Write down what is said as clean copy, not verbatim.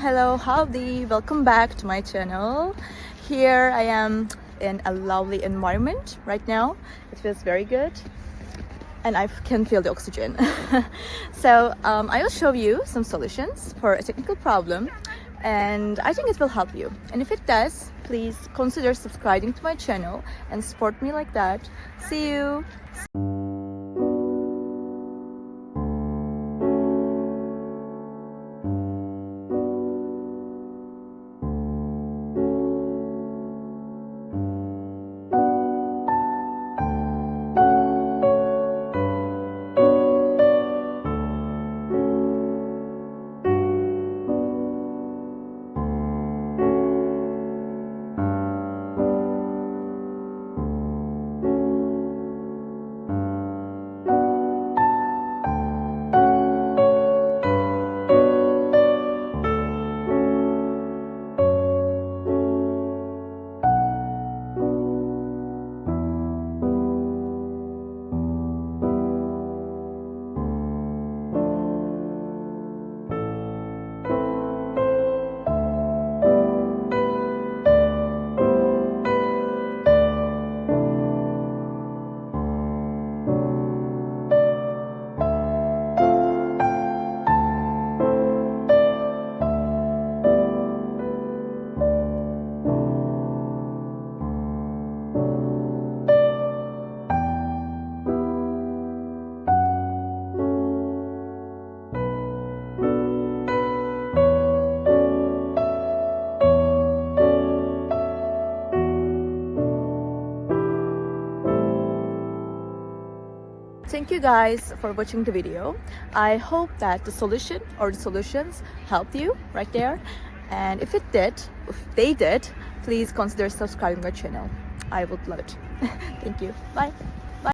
Hello, howdy, welcome back to my channel. Here I am in a lovely environment right now. It feels very good and I can feel the oxygen. So I will show you some solutions for a technical problem and I think it will help you. And if it does, please consider subscribing to my channel and support me like that. See you! Thank you guys for watching the video. I hope that the solution or the solutions helped you right there. And if they did, please consider subscribing my channel. I would love it. Thank you. Bye.